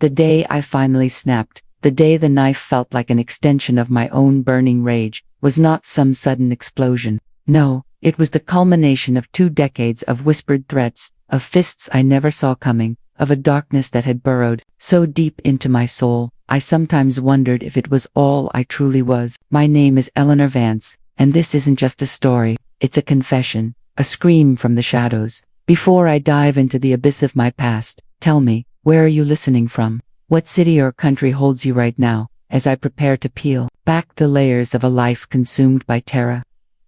The day I finally snapped, the day the knife felt like an extension of my own burning rage, was not some sudden explosion. No, it was the culmination of 2 decades of whispered threats, of fists I never saw coming, of a darkness that had burrowed so deep into my soul, I sometimes wondered if it was all I truly was. My name is Eleanor Vance, and this isn't just a story, it's a confession, a scream from the shadows. Before I dive into the abyss of my past, tell me, where are you listening from? What city or country holds you right now, as I prepare to peel back the layers of a life consumed by terror?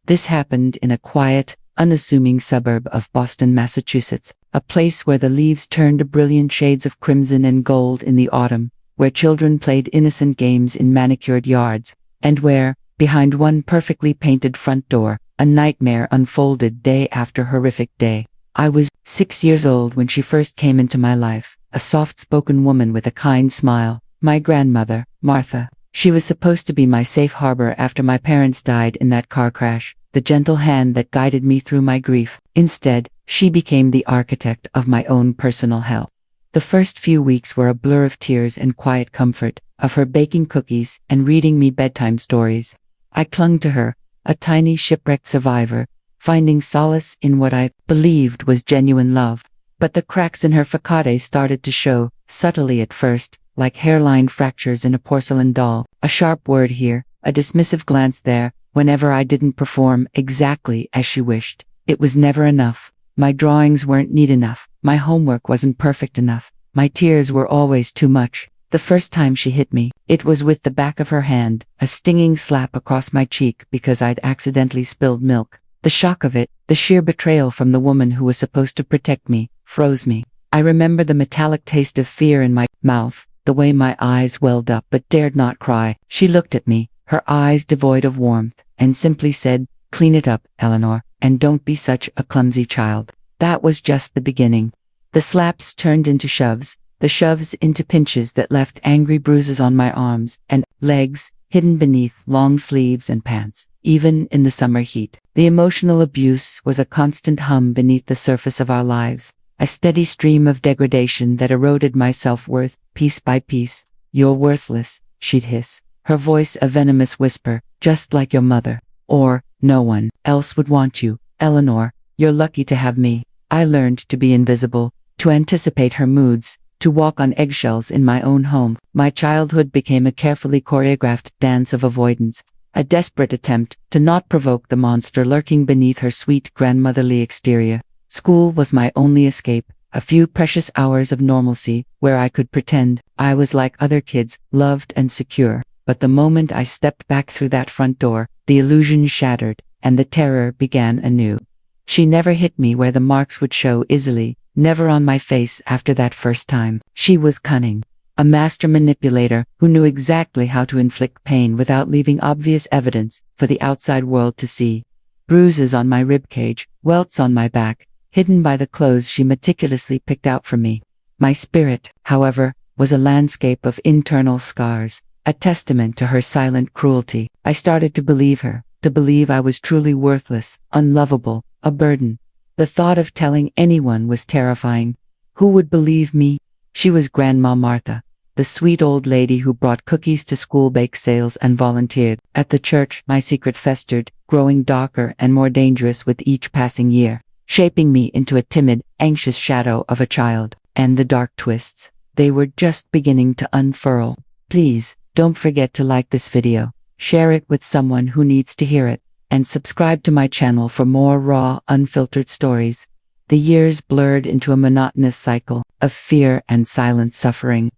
This happened in a quiet, unassuming suburb of Boston, Massachusetts, a place where the leaves turned to brilliant shades of crimson and gold in the autumn, where children played innocent games in manicured yards, and where, behind one perfectly painted front door, a nightmare unfolded day after horrific day. I was 6 years old when she first came into my life, a soft-spoken woman with a kind smile, my grandmother, Martha. She was supposed to be my safe harbor after my parents died in that car crash, the gentle hand that guided me through my grief. Instead, she became the architect of my own personal hell. The first few weeks were a blur of tears and quiet comfort, of her baking cookies and reading me bedtime stories. I clung to her, a tiny shipwrecked survivor, finding solace in what I believed was genuine love. But the cracks in her facade started to show, subtly at first, like hairline fractures in a porcelain doll. A sharp word here, a dismissive glance there, whenever I didn't perform exactly as she wished. It was never enough. My drawings weren't neat enough. My homework wasn't perfect enough. My tears were always too much. The first time she hit me, it was with the back of her hand, a stinging slap across my cheek because I'd accidentally spilled milk. The shock of it, the sheer betrayal from the woman who was supposed to protect me, froze me. I remember the metallic taste of fear in my mouth, the way my eyes welled up but dared not cry. She looked at me, her eyes devoid of warmth, and simply said, "Clean it up, Eleanor, and don't be such a clumsy child." That was just the beginning. The slaps turned into shoves, the shoves into pinches that left angry bruises on my arms and legs, hidden beneath long sleeves and pants. Even in the summer heat, the emotional abuse was a constant hum beneath the surface of our lives, a steady stream of degradation that eroded my self-worth, piece by piece. "You're worthless," she'd hiss, her voice a venomous whisper, "just like your mother. Or, no one else would want you. Eleanor, you're lucky to have me." I learned to be invisible, to anticipate her moods, to walk on eggshells in my own home. My childhood became a carefully choreographed dance of avoidance, a desperate attempt to not provoke the monster lurking beneath her sweet grandmotherly exterior. School was my only escape, a few precious hours of normalcy where I could pretend I was like other kids, loved and secure. But the moment I stepped back through that front door, the illusion shattered, and the terror began anew. She never hit me where the marks would show easily, never on my face after that first time. She was cunning, a master manipulator who knew exactly how to inflict pain without leaving obvious evidence for the outside world to see. Bruises on my ribcage, welts on my back, hidden by the clothes she meticulously picked out for me. My spirit, however, was a landscape of internal scars, a testament to her silent cruelty. I started to believe her, to believe I was truly worthless, unlovable, a burden. The thought of telling anyone was terrifying. Who would believe me? She was Grandma Martha, the sweet old lady who brought cookies to school bake sales and volunteered. At the church, my secret festered, growing darker and more dangerous with each passing year, shaping me into a timid, anxious shadow of a child. And the dark twists, they were just beginning to unfurl. Please, don't forget to like this video, share it with someone who needs to hear it, and subscribe to my channel for more raw, unfiltered stories. The years blurred into a monotonous cycle of fear and silent suffering.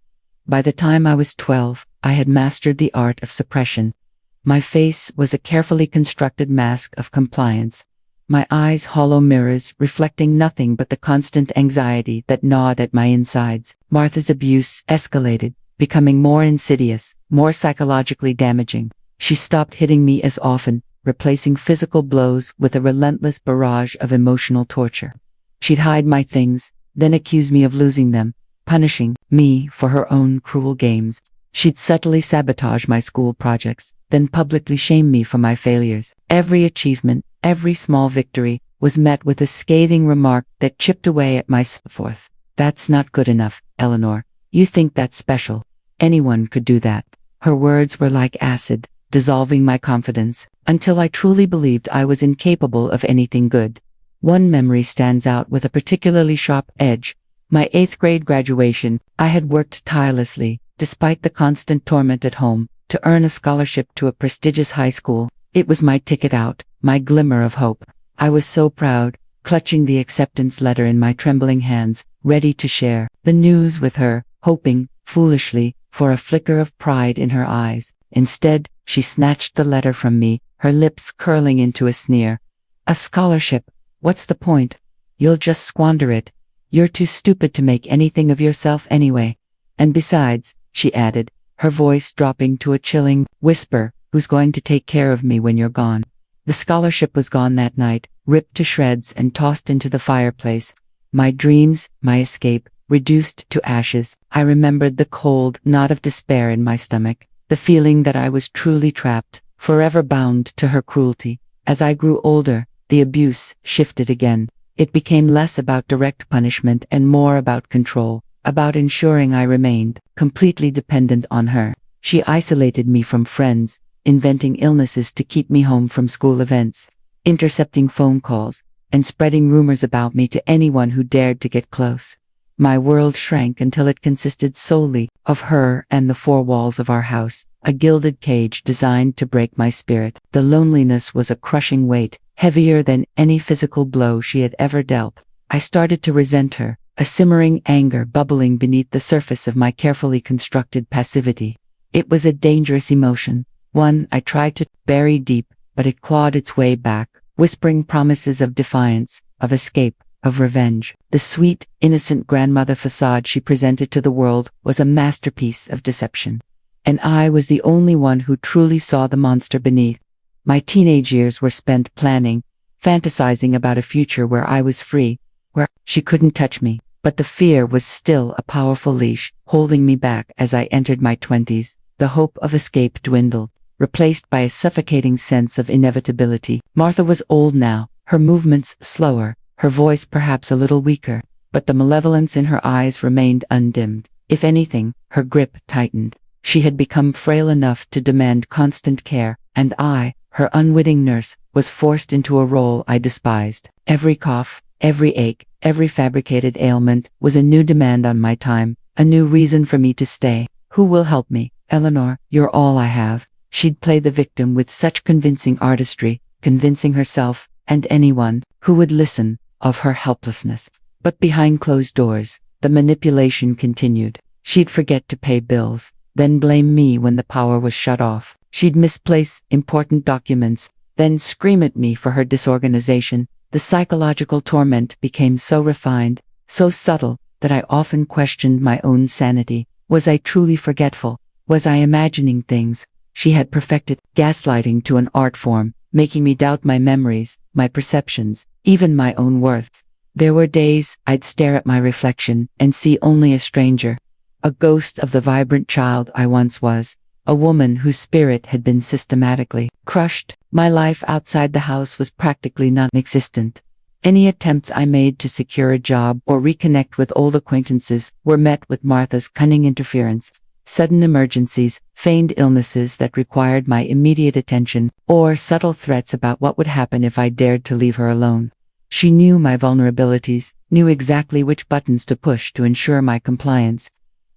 By the time I was 12, I had mastered the art of suppression. My face was a carefully constructed mask of compliance, my eyes hollow mirrors reflecting nothing but the constant anxiety that gnawed at my insides. Martha's abuse escalated, becoming more insidious, more psychologically damaging. She stopped hitting me as often, replacing physical blows with a relentless barrage of emotional torture. She'd hide my things, then accuse me of losing them, punishing me for her own cruel games. She'd subtly sabotage my school projects, then publicly shame me for my failures. Every achievement, every small victory, was met with a scathing remark that chipped away at my self-worth. "That's not good enough, Eleanor. You think that's special. Anyone could do that. Her words were like acid, dissolving my confidence, until I truly believed I was incapable of anything good. One memory stands out with a particularly sharp edge. My 8th grade graduation. I had worked tirelessly, despite the constant torment at home, to earn a scholarship to a prestigious high school. It was my ticket out, my glimmer of hope. I was so proud, clutching the acceptance letter in my trembling hands, ready to share the news with her, hoping, foolishly, for a flicker of pride in her eyes. Instead, she snatched the letter from me, her lips curling into a sneer. A scholarship? What's the point? You'll just squander it. You're too stupid to make anything of yourself anyway. And besides, she added, her voice dropping to a chilling whisper, who's going to take care of me when you're gone? The scholarship was gone that night, ripped to shreds and tossed into the fireplace. My dreams, my escape, reduced to ashes. I remembered the cold knot of despair in my stomach, the feeling that I was truly trapped, forever bound to her cruelty. As I grew older, the abuse shifted again. It became less about direct punishment and more about control, about ensuring I remained completely dependent on her. She isolated me from friends, inventing illnesses to keep me home from school events, intercepting phone calls, and spreading rumors about me to anyone who dared to get close. My world shrank until it consisted solely of her and the four walls of our house, a gilded cage designed to break my spirit. The loneliness was a crushing weight, heavier than any physical blow she had ever dealt. I started to resent her, a simmering anger bubbling beneath the surface of my carefully constructed passivity. It was a dangerous emotion, one I tried to bury deep, but it clawed its way back, whispering promises of defiance, of escape, of revenge. The sweet, innocent grandmother facade she presented to the world was a masterpiece of deception. And I was the only one who truly saw the monster beneath. My teenage years were spent planning, fantasizing about a future where I was free, where she couldn't touch me. But the fear was still a powerful leash, holding me back as I entered my 20s. The hope of escape dwindled, replaced by a suffocating sense of inevitability. Martha was old now, her movements slower, her voice perhaps a little weaker, but the malevolence in her eyes remained undimmed. If anything, her grip tightened. She had become frail enough to demand constant care, and I, her unwitting nurse, was forced into a role I despised. Every cough, every ache, every fabricated ailment was a new demand on my time, a new reason for me to stay. Who will help me? Eleanor, you're all I have. She'd play the victim with such convincing artistry, convincing herself, and anyone who would listen, of her helplessness. But behind closed doors, the manipulation continued. She'd forget to pay bills, then blame me when the power was shut off. She'd misplace important documents, then scream at me for her disorganization. The psychological torment became so refined, so subtle, that I often questioned my own sanity. Was I truly forgetful? Was I imagining things? She had perfected gaslighting to an art form, making me doubt my memories, my perceptions, even my own worth. There were days I'd stare at my reflection and see only a stranger, a ghost of the vibrant child I once was, a woman whose spirit had been systematically crushed. My life outside the house was practically non-existent. Any attempts I made to secure a job or reconnect with old acquaintances were met with Martha's cunning interference. Sudden emergencies, feigned illnesses that required my immediate attention, or subtle threats about what would happen if I dared to leave her alone. She knew my vulnerabilities, knew exactly which buttons to push to ensure my compliance.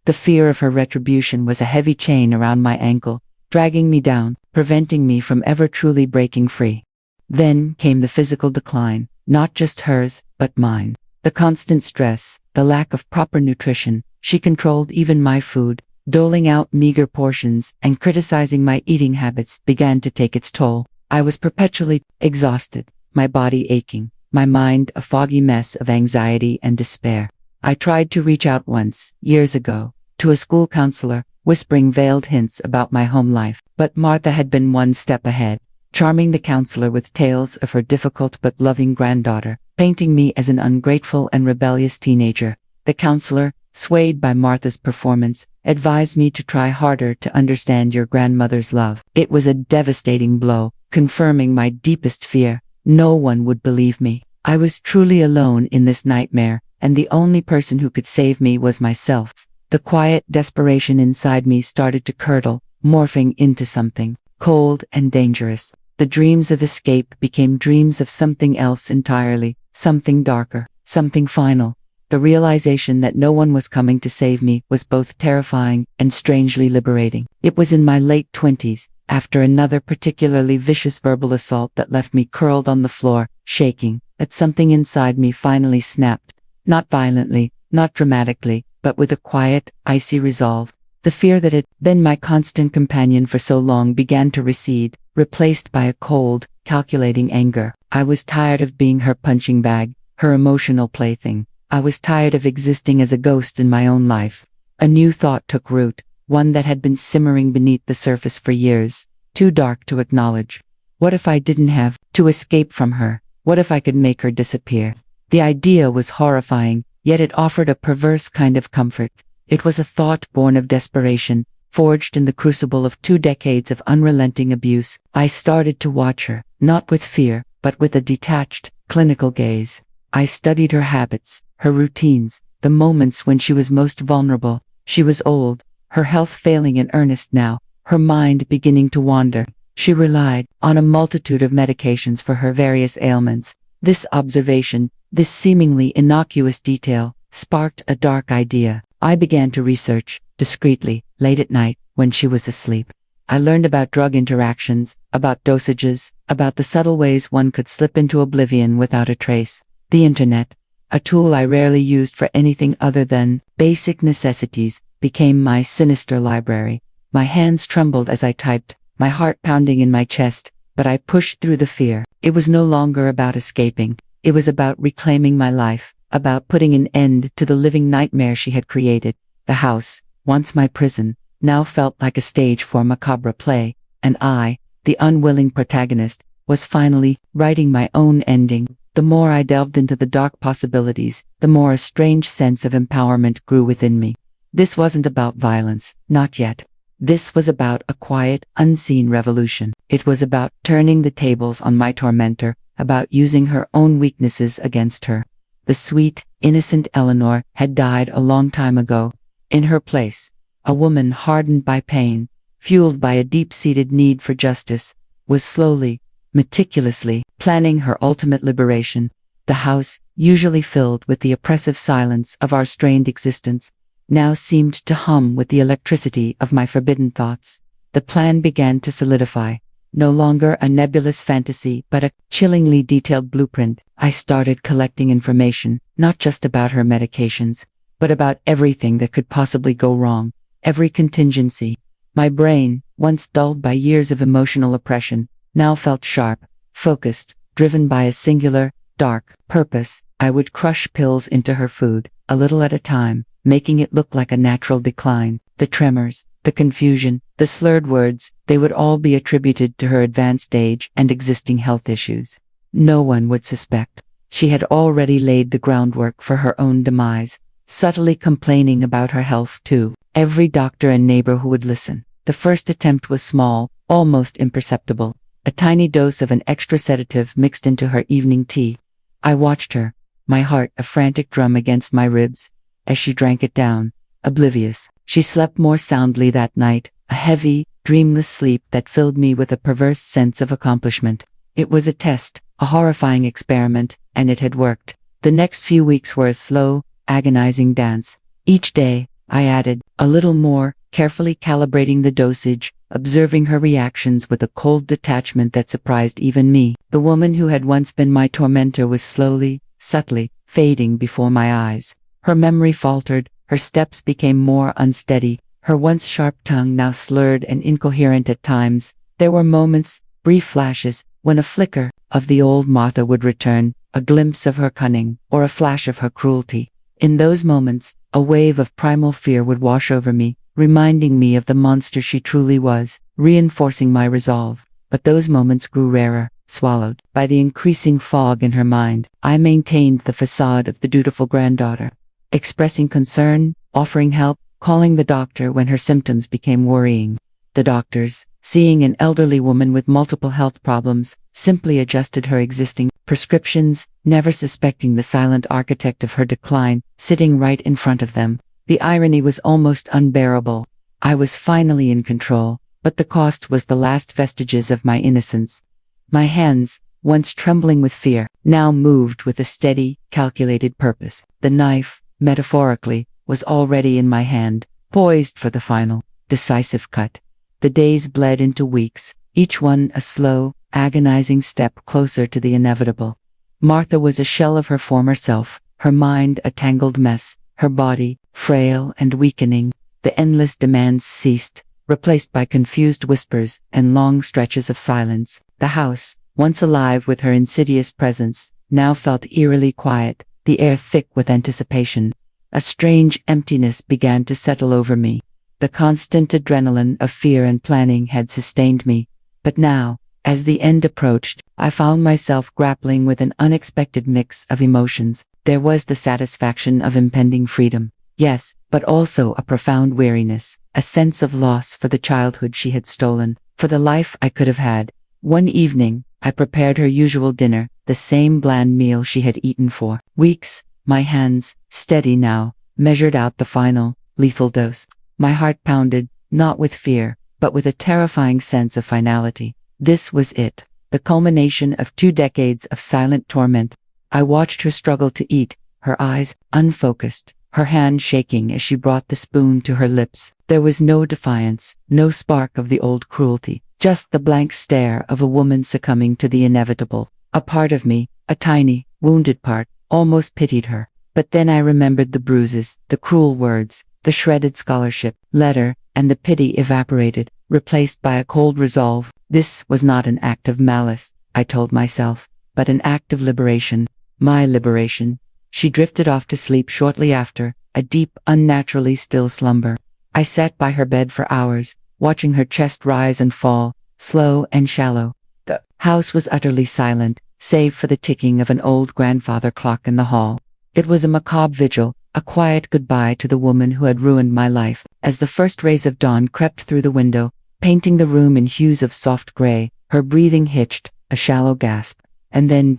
The fear of her retribution was a heavy chain around my ankle, dragging me down, preventing me from ever truly breaking free. Then came the physical decline, not just hers, but mine. The constant stress, the lack of proper nutrition. She controlled even my food, doling out meager portions, and criticizing my eating habits began to take its toll. I was perpetually exhausted, my body aching, my mind a foggy mess of anxiety and despair. I tried to reach out once, years ago, to a school counselor, whispering veiled hints about my home life, but Martha had been one step ahead, charming the counselor with tales of her difficult but loving granddaughter, painting me as an ungrateful and rebellious teenager. The counselor, swayed by Martha's performance, advised me to try harder to understand your grandmother's love. It was a devastating blow, confirming my deepest fear. No one would believe me. I was truly alone in this nightmare, and the only person who could save me was myself. The quiet desperation inside me started to curdle, morphing into something cold and dangerous. The dreams of escape became dreams of something else entirely, something darker, something final. The realization that no one was coming to save me was both terrifying and strangely liberating. It was in my late 20s, after another particularly vicious verbal assault that left me curled on the floor, shaking, that something inside me finally snapped. Not violently, not dramatically, but with a quiet, icy resolve. The fear that had been my constant companion for so long began to recede, replaced by a cold, calculating anger. I was tired of being her punching bag, her emotional plaything. I was tired of existing as a ghost in my own life. A new thought took root, one that had been simmering beneath the surface for years, too dark to acknowledge. What if I didn't have to escape from her? What if I could make her disappear? The idea was horrifying, yet it offered a perverse kind of comfort. It was a thought born of desperation, forged in the crucible of 2 decades of unrelenting abuse. I started to watch her, not with fear, but with a detached, clinical gaze. I studied her habits, her routines, the moments when she was most vulnerable. She was old, her health failing in earnest now, her mind beginning to wander. She relied on a multitude of medications for her various ailments. This observation, this seemingly innocuous detail, sparked a dark idea. I began to research, discreetly, late at night, when she was asleep. I learned about drug interactions, about dosages, about the subtle ways one could slip into oblivion without a trace. The internet, a tool I rarely used for anything other than basic necessities, became my sinister library. My hands trembled as I typed, my heart pounding in my chest, but I pushed through the fear. It was no longer about escaping. It was about reclaiming my life, about putting an end to the living nightmare she had created. The house, once my prison, now felt like a stage for macabre play, and I, the unwilling protagonist, was finally writing my own ending. The more I delved into the dark possibilities, the more a strange sense of empowerment grew within me. This wasn't about violence, not yet. This was about a quiet, unseen revolution. It was about turning the tables on my tormentor, about using her own weaknesses against her. The sweet, innocent Eleanor had died a long time ago. In her place, a woman hardened by pain, fueled by a deep-seated need for justice, was slowly, meticulously planning her ultimate liberation. The house, usually filled with the oppressive silence of our strained existence, now seemed to hum with the electricity of my forbidden thoughts. The plan began to solidify. No longer a nebulous fantasy, but a chillingly detailed blueprint. I started collecting information, not just about her medications, but about everything that could possibly go wrong, every contingency. My brain, once dulled by years of emotional oppression, now felt sharp, focused, driven by a singular, dark purpose. I would crush pills into her food, a little at a time, making it look like a natural decline. The tremors, the confusion, the slurred words, they would all be attributed to her advanced age and existing health issues. No one would suspect. She had already laid the groundwork for her own demise, subtly complaining about her health too. Every doctor and neighbor who would listen. The first attempt was small, almost imperceptible. A tiny dose of an extra sedative mixed into her evening tea. I watched her, my heart a frantic drum against my ribs, as she drank it down, oblivious. She slept more soundly that night, a heavy, dreamless sleep that filled me with a perverse sense of accomplishment. It was a test, a horrifying experiment, and it had worked. The next few weeks were a slow, agonizing dance. Each day, I added a little more, carefully calibrating the dosage, observing her reactions with a cold detachment that surprised even me. The woman who had once been my tormentor was slowly, subtly, fading before my eyes. Her memory faltered, her steps became more unsteady, her once sharp tongue now slurred and incoherent at times. There were moments, brief flashes, when a flicker of the old Martha would return, a glimpse of her cunning, or a flash of her cruelty. In those moments, a wave of primal fear would wash over me, reminding me of the monster she truly was, reinforcing my resolve. But those moments grew rarer, swallowed by the increasing fog in her mind. I maintained the facade of the dutiful granddaughter, expressing concern, offering help, calling the doctor when her symptoms became worrying. The doctors, seeing an elderly woman with multiple health problems, simply adjusted her existing prescriptions, never suspecting the silent architect of her decline, sitting right in front of them. The irony was almost unbearable. I was finally in control, but the cost was the last vestiges of my innocence. My hands, once trembling with fear, now moved with a steady, calculated purpose. The knife, metaphorically, was already in my hand, poised for the final, decisive cut. The days bled into weeks, each one a slow, agonizing step closer to the inevitable. Martha was a shell of her former self, her mind a tangled mess, her body, frail and weakening. The endless demands ceased, replaced by confused whispers and long stretches of silence. The house, once alive with her insidious presence, now felt eerily quiet, the air thick with anticipation. A strange emptiness began to settle over me. The constant adrenaline of fear and planning had sustained me, but now, as the end approached, I found myself grappling with an unexpected mix of emotions. There was the satisfaction of impending freedom, yes, but also a profound weariness, a sense of loss for the childhood she had stolen, for the life I could have had. One evening, I prepared her usual dinner, the same bland meal she had eaten for weeks. My hands, steady now, measured out the final, lethal dose. My heart pounded, not with fear, but with a terrifying sense of finality. This was it, the culmination of 2 decades of silent torment. I watched her struggle to eat, her eyes unfocused, her hand shaking as she brought the spoon to her lips. There was no defiance, no spark of the old cruelty, just the blank stare of a woman succumbing to the inevitable. A part of me, a tiny, wounded part, almost pitied her. But then I remembered the bruises, the cruel words, the shredded scholarship, letter, and the pity evaporated, replaced by a cold resolve. This was not an act of malice, I told myself, but an act of liberation. My liberation. She drifted off to sleep shortly after, a deep, unnaturally still slumber. I sat by her bed for hours, watching her chest rise and fall, slow and shallow. The house was utterly silent, save for the ticking of an old grandfather clock in the hall. It was a macabre vigil, a quiet goodbye to the woman who had ruined my life. As the first rays of dawn crept through the window, painting the room in hues of soft gray, her breathing hitched, a shallow gasp, and then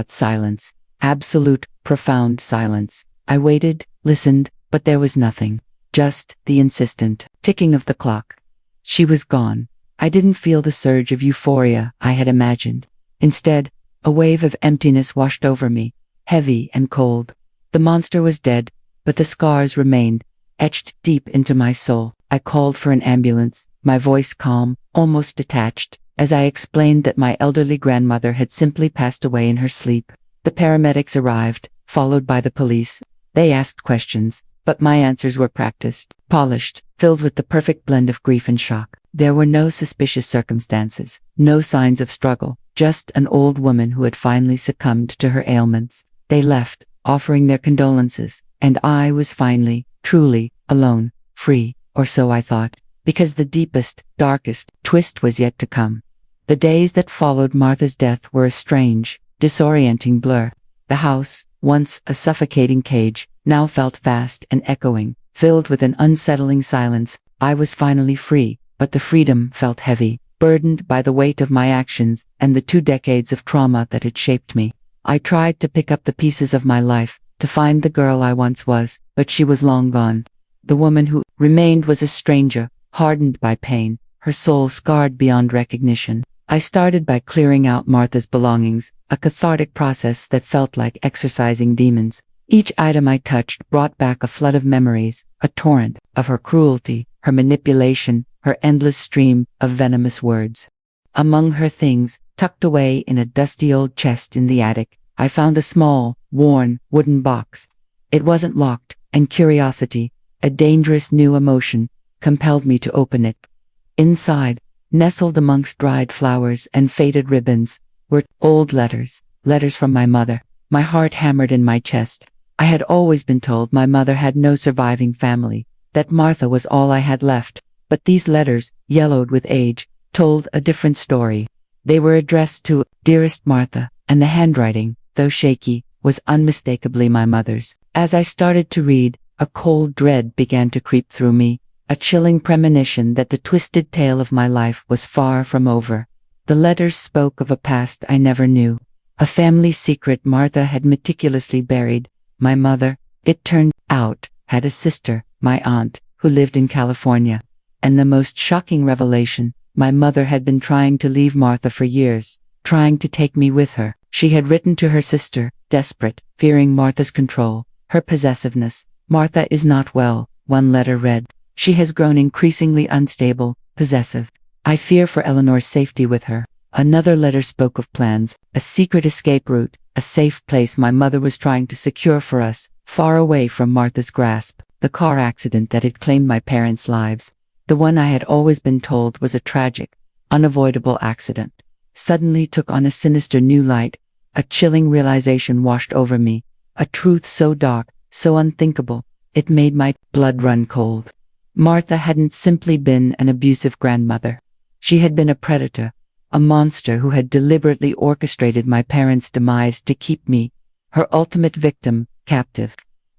silence. Absolute, profound silence. I waited, listened, but there was nothing. Just the insistent ticking of the clock. She was gone. I didn't feel the surge of euphoria I had imagined. Instead, a wave of emptiness washed over me, heavy and cold. The monster was dead, but the scars remained, etched deep into my soul. I called for an ambulance, my voice calm, almost detached, as I explained that my elderly grandmother had simply passed away in her sleep. The paramedics arrived, followed by the police. They asked questions, but my answers were practiced, polished, filled with the perfect blend of grief and shock. There were no suspicious circumstances, no signs of struggle, just an old woman who had finally succumbed to her ailments. They left, offering their condolences, and I was finally, truly, alone, free, or so I thought, because the deepest, darkest twist was yet to come. The days that followed Martha's death were a strange, disorienting blur. The house, once a suffocating cage, now felt vast and echoing, filled with an unsettling silence. I was finally free, but the freedom felt heavy, burdened by the weight of my actions and the 2 decades of trauma that had shaped me. I tried to pick up the pieces of my life, to find the girl I once was, but she was long gone. The woman who remained was a stranger, hardened by pain, her soul scarred beyond recognition. I started by clearing out Martha's belongings, a cathartic process that felt like exorcising demons. Each item I touched brought back a flood of memories, a torrent of her cruelty, her manipulation, her endless stream of venomous words. Among her things, tucked away in a dusty old chest in the attic, I found a small, worn, wooden box. It wasn't locked, and curiosity, a dangerous new emotion, compelled me to open it. Inside, nestled amongst dried flowers and faded ribbons, were old letters, letters from my mother. My heart hammered in my chest. I had always been told my mother had no surviving family, that Martha was all I had left, but these letters, yellowed with age, told a different story. They were addressed to "Dearest Martha," and the handwriting, though shaky, was unmistakably my mother's. As I started to read, a cold dread began to creep through me, a chilling premonition that the twisted tale of my life was far from over. The letters spoke of a past I never knew, a family secret Martha had meticulously buried. My mother, it turned out, had a sister, my aunt, who lived in California. And the most shocking revelation, my mother had been trying to leave Martha for years, trying to take me with her. She had written to her sister, desperate, fearing Martha's control, her possessiveness. "Martha is not well," one letter read. "She has grown increasingly unstable, possessive. I fear for Eleanor's safety with her." Another letter spoke of plans, a secret escape route, a safe place my mother was trying to secure for us, far away from Martha's grasp. The car accident that had claimed my parents' lives, the one I had always been told was a tragic, unavoidable accident, suddenly took on a sinister new light. A chilling realization washed over me, a truth so dark, so unthinkable, it made my blood run cold. Martha hadn't simply been an abusive grandmother. She had been a predator, a monster who had deliberately orchestrated my parents' demise to keep me, her ultimate victim, captive.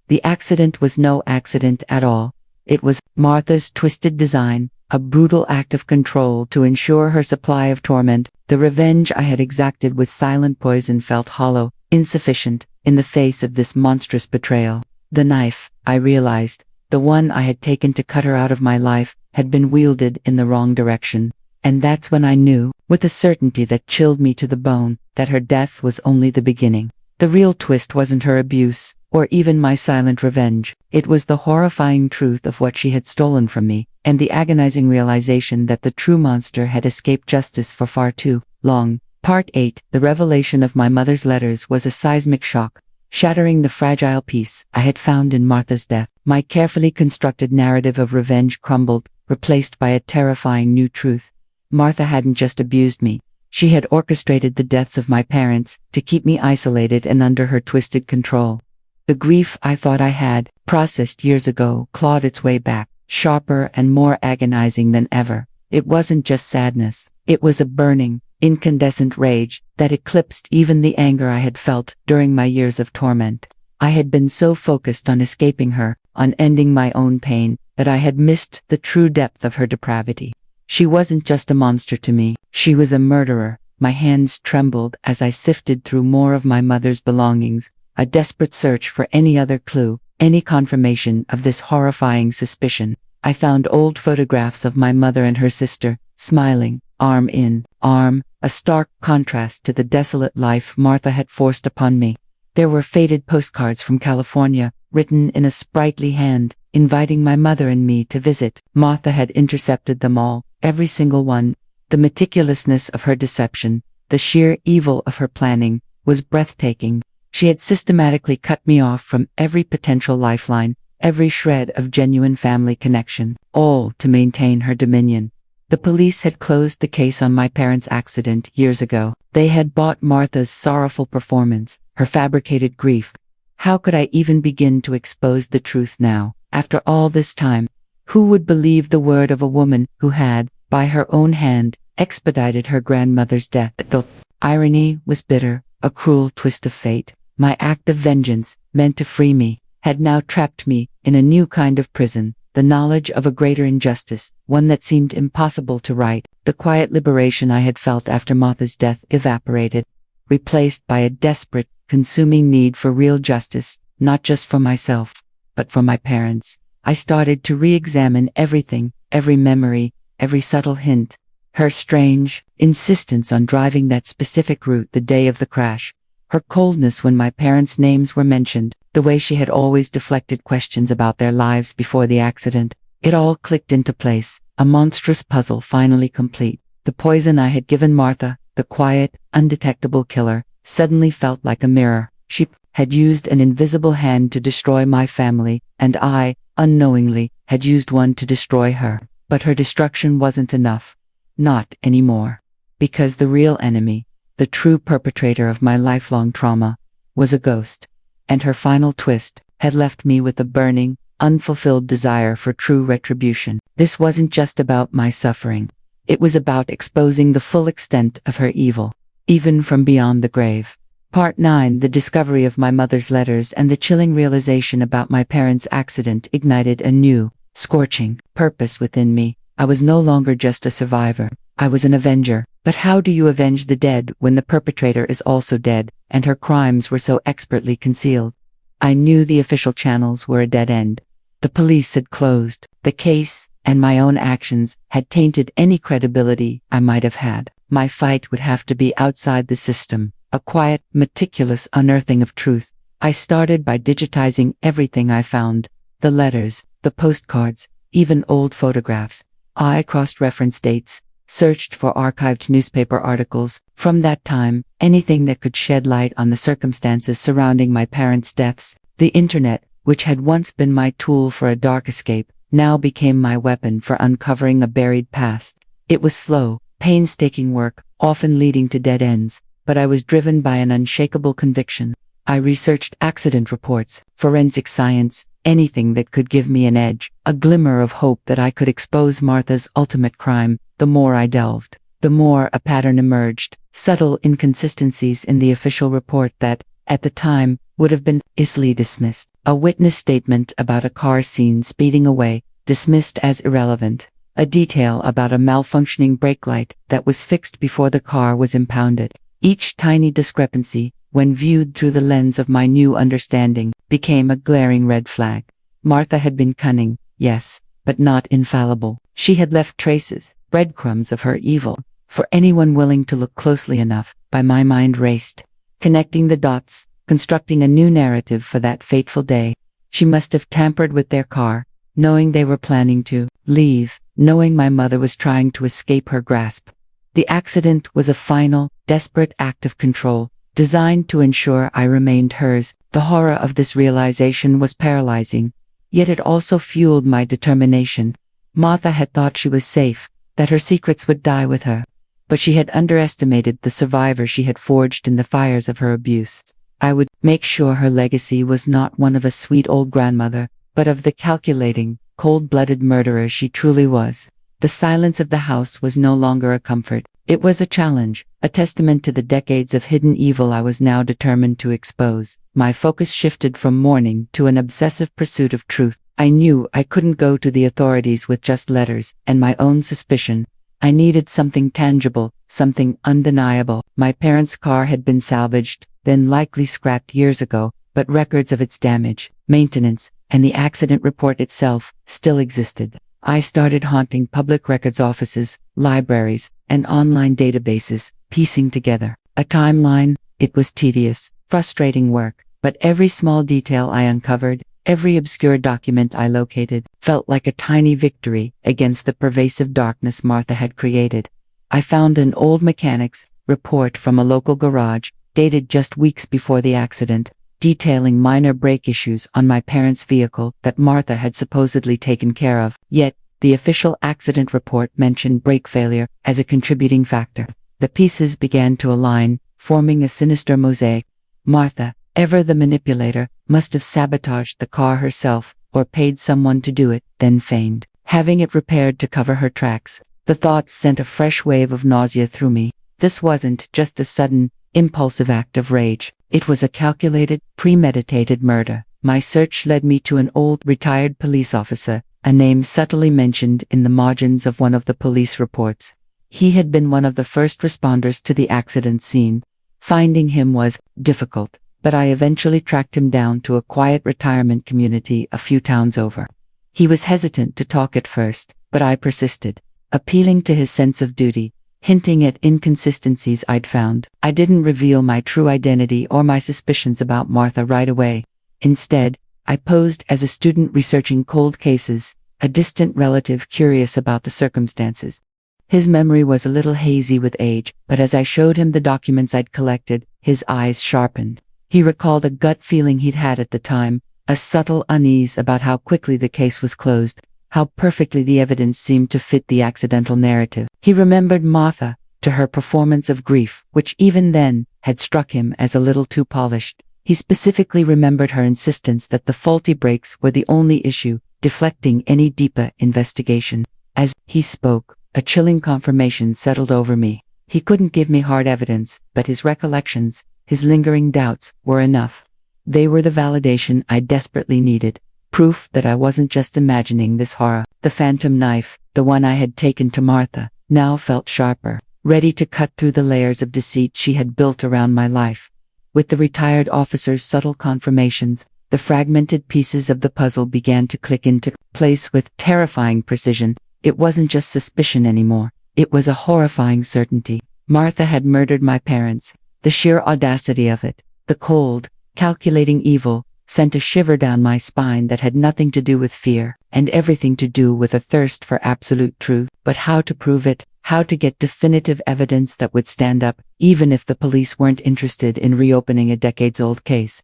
The accident was no accident at all. It was Martha's twisted design, a brutal act of control to ensure her supply of torment. The revenge I had exacted with silent poison felt hollow, insufficient, in the face of this monstrous betrayal. The knife, I realized, the one I had taken to cut her out of my life, had been wielded in the wrong direction. And that's when I knew, with a certainty that chilled me to the bone, that her death was only the beginning. The real twist wasn't her abuse, or even my silent revenge. It was the horrifying truth of what she had stolen from me, and the agonizing realization that the true monster had escaped justice for far too long. Part 8. The revelation of my mother's letters was a seismic shock, shattering the fragile peace I had found in Martha's death. My carefully constructed narrative of revenge crumbled, replaced by a terrifying new truth. Martha hadn't just abused me. She had orchestrated the deaths of my parents to keep me isolated and under her twisted control. The grief I thought I had, processed years ago, clawed its way back, sharper and more agonizing than ever. It wasn't just sadness. It was a burning, incandescent rage that eclipsed even the anger I had felt during my years of torment. I had been so focused on escaping her, on ending my own pain, that I had missed the true depth of her depravity. She wasn't just a monster to me, she was a murderer. My hands trembled as I sifted through more of my mother's belongings, a desperate search for any other clue, any confirmation of this horrifying suspicion. I found old photographs of my mother and her sister, smiling, arm in arm, a stark contrast to the desolate life Martha had forced upon me. There were faded postcards from California, written in a sprightly hand, inviting my mother and me to visit. Martha had intercepted them all, every single one. The meticulousness of her deception, the sheer evil of her planning, was breathtaking. She had systematically cut me off from every potential lifeline, every shred of genuine family connection, all to maintain her dominion. The police had closed the case on my parents' accident years ago. They had bought Martha's sorrowful performance, her fabricated grief. How could I even begin to expose the truth now, after all this time? Who would believe the word of a woman who had, by her own hand, expedited her grandmother's death? The irony was bitter, a cruel twist of fate. My act of vengeance, meant to free me, had now trapped me in a new kind of prison. The knowledge of a greater injustice, one that seemed impossible to right. The quiet liberation I had felt after Martha's death evaporated, replaced by a desperate, consuming need for real justice, not just for myself, but for my parents. I started to re-examine everything, every memory, every subtle hint. Her strange insistence on driving that specific route the day of the crash, her coldness when my parents' names were mentioned, the way she had always deflected questions about their lives before the accident. It all clicked into place, a monstrous puzzle finally complete. The poison I had given Martha, the quiet, undetectable killer, suddenly felt like a mirror. She had used an invisible hand to destroy my family, and I, unknowingly, had used one to destroy her. But her destruction wasn't enough. Not anymore. Because the real enemy, the true perpetrator of my lifelong trauma, was a ghost. And her final twist had left me with a burning, unfulfilled desire for true retribution. This wasn't just about my suffering. It was about exposing the full extent of her evil, even from beyond the grave. Part 9. The discovery of my mother's letters and the chilling realization about my parents' accident ignited a new, scorching purpose within me. I was no longer just a survivor. I was an avenger. But how do you avenge the dead when the perpetrator is also dead, and her crimes were so expertly concealed? I knew the official channels were a dead end. The police had closed the case, and my own actions had tainted any credibility I might have had. My fight would have to be outside the system, a quiet, meticulous unearthing of truth. I started by digitizing everything I found: the letters, the postcards, even old photographs. I cross-referenced dates, searched for archived newspaper articles from that time, anything that could shed light on the circumstances surrounding my parents' deaths. The internet, which had once been my tool for a dark escape, now became my weapon for uncovering a buried past. It was slow, painstaking work, often leading to dead ends, but I was driven by an unshakable conviction. I researched accident reports, forensic science, anything that could give me an edge, a glimmer of hope that I could expose Martha's ultimate crime. The more I delved, the more a pattern emerged: subtle inconsistencies in the official report that, at the time, would have been easily dismissed. A witness statement about a car seen speeding away, dismissed as irrelevant. A detail about a malfunctioning brake light that was fixed before the car was impounded. Each tiny discrepancy, when viewed through the lens of my new understanding, became a glaring red flag. Martha had been cunning, yes, but not infallible. She had left traces, breadcrumbs of her evil. For anyone willing to look closely enough, by my mind raced, connecting the dots, constructing a new narrative for that fateful day. She must have tampered with their car, knowing they were planning to leave, knowing my mother was trying to escape her grasp. The accident was a final, desperate act of control, designed to ensure I remained hers. The horror of this realization was paralyzing, yet it also fueled my determination. Martha had thought she was safe, that her secrets would die with her, but she had underestimated the survivor she had forged in the fires of her abuse. I would make sure her legacy was not one of a sweet old grandmother, but of the calculating, cold-blooded murderer she truly was. The silence of the house was no longer a comfort. It was a challenge, a testament to the decades of hidden evil I was now determined to expose. My focus shifted from mourning to an obsessive pursuit of truth. I knew I couldn't go to the authorities with just letters and my own suspicion. I needed something tangible, something undeniable. My parents' car had been salvaged, then likely scrapped years ago, but records of its damage, maintenance, and the accident report itself still existed. I started haunting public records offices, libraries, and online databases, piecing together a timeline. It was tedious, frustrating work, but every small detail I uncovered, every obscure document I located, felt like a tiny victory against the pervasive darkness Martha had created. I found an old mechanic's report from a local garage, dated just weeks before the accident, detailing minor brake issues on my parents' vehicle that Martha had supposedly taken care of. Yet, the official accident report mentioned brake failure as a contributing factor. The pieces began to align, forming a sinister mosaic. Martha, ever the manipulator, must have sabotaged the car herself, or paid someone to do it, then feigned having it repaired to cover her tracks. The thoughts sent a fresh wave of nausea through me. This wasn't just a sudden, impulsive act of rage. It was a calculated, premeditated murder. My search led me to an old, retired police officer, a name subtly mentioned in the margins of one of the police reports. He had been one of the first responders to the accident scene. Finding him was difficult, but I eventually tracked him down to a quiet retirement community a few towns over. He was hesitant to talk at first, but I persisted, appealing to his sense of duty, hinting at inconsistencies I'd found. I didn't reveal my true identity or my suspicions about Martha right away. Instead, I posed as a student researching cold cases, a distant relative curious about the circumstances. His memory was a little hazy with age, but as I showed him the documents I'd collected, his eyes sharpened. He recalled a gut feeling he'd had at the time, a subtle unease about how quickly the case was closed, how perfectly the evidence seemed to fit the accidental narrative. He remembered Martha, to her performance of grief, which even then had struck him as a little too polished. He specifically remembered her insistence that the faulty brakes were the only issue, deflecting any deeper investigation. As he spoke, a chilling confirmation settled over me. He couldn't give me hard evidence, but his recollections, his lingering doubts, were enough. They were the validation I desperately needed, proof that I wasn't just imagining this horror. The phantom knife, the one I had taken to Martha, now felt sharper, ready to cut through the layers of deceit she had built around my life. With the retired officer's subtle confirmations, the fragmented pieces of the puzzle began to click into place with terrifying precision. It wasn't just suspicion anymore. It was a horrifying certainty. Martha had murdered my parents. The sheer audacity of it, the cold, calculating evil, sent a shiver down my spine that had nothing to do with fear, and everything to do with a thirst for absolute truth. But how to prove it? How to get definitive evidence that would stand up, even if the police weren't interested in reopening a decades-old case?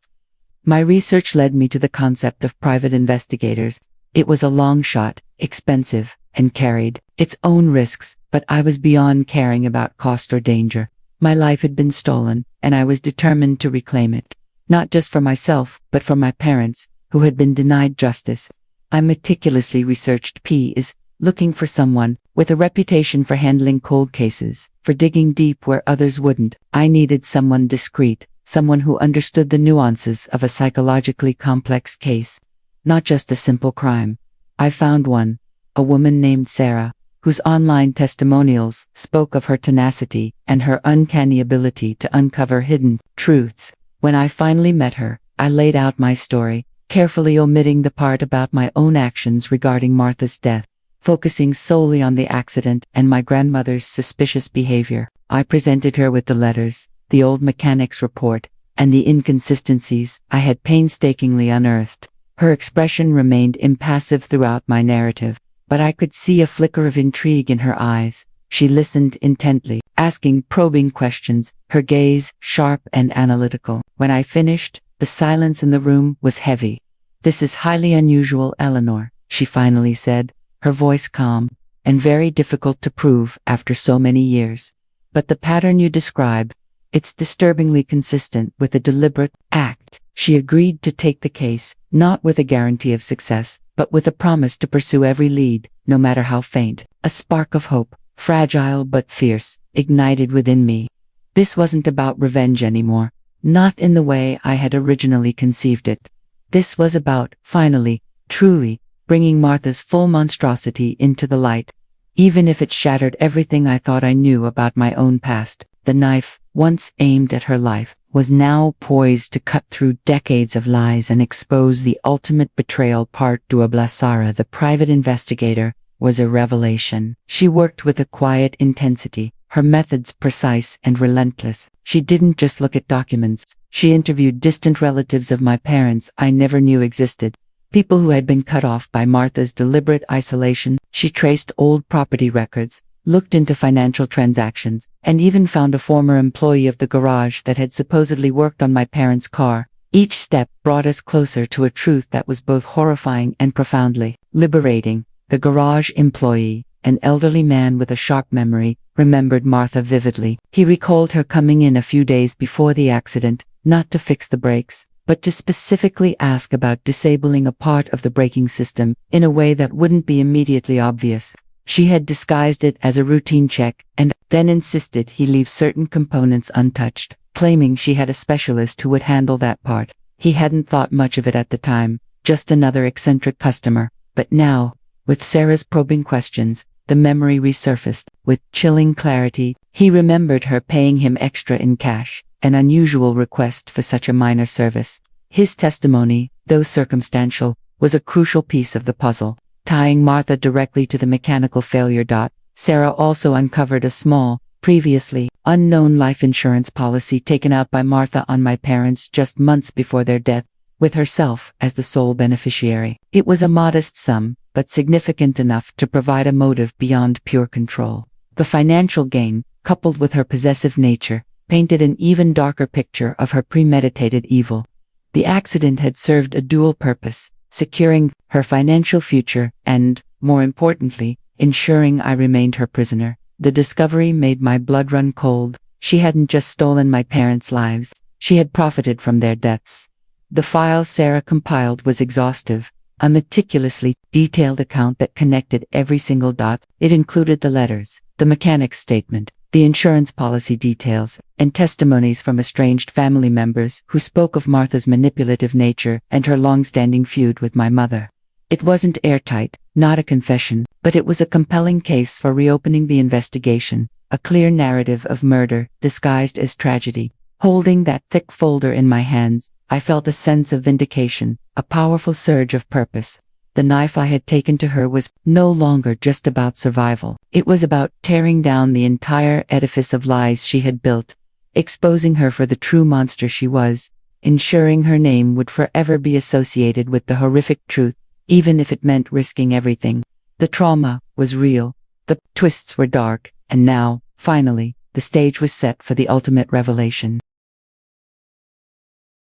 My research led me to the concept of private investigators. It was a long shot, expensive, and carried its own risks, but I was beyond caring about cost or danger. My life had been stolen, and I was determined to reclaim it. Not just for myself, but for my parents, who had been denied justice. I meticulously researched ptsd, looking for someone with a reputation for handling cold cases, for digging deep where others wouldn't. I needed someone discreet, someone who understood the nuances of a psychologically complex case, not just a simple crime. I found one, a woman named Sarah, whose online testimonials spoke of her tenacity and her uncanny ability to uncover hidden truths. When I finally met her, I laid out my story, carefully omitting the part about my own actions regarding Martha's death, focusing solely on the accident and my grandmother's suspicious behavior. I presented her with the letters, the old mechanic's report, and the inconsistencies I had painstakingly unearthed. Her expression remained impassive throughout my narrative, but I could see a flicker of intrigue in her eyes. She listened intently, asking probing questions, her gaze sharp and analytical. When I finished, the silence in the room was heavy. "This is highly unusual, Eleanor," she finally said, her voice calm, "and very difficult to prove after so many years. But the pattern you describe, it's disturbingly consistent with a deliberate act." She agreed to take the case, not with a guarantee of success, but with a promise to pursue every lead, no matter how faint. A spark of hope, fragile but fierce, ignited within me. This wasn't about revenge anymore, not in the way I had originally conceived it. This was about, finally, truly, bringing Martha's full monstrosity into the light. Even if it shattered everything I thought I knew about my own past, the knife, once aimed at her life, was now poised to cut through decades of lies and expose the ultimate betrayal. Part 2. Sarah, the private investigator, was a revelation. She worked with a quiet intensity, her methods precise and relentless. She didn't just look at documents. She interviewed distant relatives of my parents I never knew existed, people who had been cut off by Martha's deliberate isolation. She traced old property records, looked into financial transactions, and even found a former employee of the garage that had supposedly worked on my parents' car. Each step brought us closer to a truth that was both horrifying and profoundly liberating. The garage employee, an elderly man with a sharp memory, remembered Martha vividly. He recalled her coming in a few days before the accident, not to fix the brakes, but to specifically ask about disabling a part of the braking system in a way that wouldn't be immediately obvious. She had disguised it as a routine check, and then insisted he leave certain components untouched, claiming she had a specialist who would handle that part. He hadn't thought much of it at the time, just another eccentric customer. But now, with Sarah's probing questions, the memory resurfaced. With chilling clarity, he remembered her paying him extra in cash, an unusual request for such a minor service. His testimony, though circumstantial, was a crucial piece of the puzzle, tying Martha directly to the mechanical failure. Sarah also uncovered a small, previously unknown life insurance policy taken out by Martha on my parents just months before their death, with herself as the sole beneficiary. It was a modest sum, but significant enough to provide a motive beyond pure control. The financial gain, coupled with her possessive nature, painted an even darker picture of her premeditated evil. The accident had served a dual purpose: securing her financial future and, more importantly, ensuring I remained her prisoner. The discovery made my blood run cold. She hadn't just stolen my parents' lives, she had profited from their deaths. The file Sarah compiled was exhaustive, a meticulously detailed account that connected every single dot. It included the letters, the mechanic's statement, the insurance policy details, and testimonies from estranged family members who spoke of Martha's manipulative nature and her long-standing feud with my mother. It wasn't airtight, not a confession, but it was a compelling case for reopening the investigation, a clear narrative of murder disguised as tragedy. Holding that thick folder in my hands, I felt a sense of vindication, a powerful surge of purpose. The knife I had taken to her was no longer just about survival. It was about tearing down the entire edifice of lies she had built, exposing her for the true monster she was, ensuring her name would forever be associated with the horrific truth, even if it meant risking everything. The trauma was real, the twists were dark, and now, finally, the stage was set for the ultimate revelation.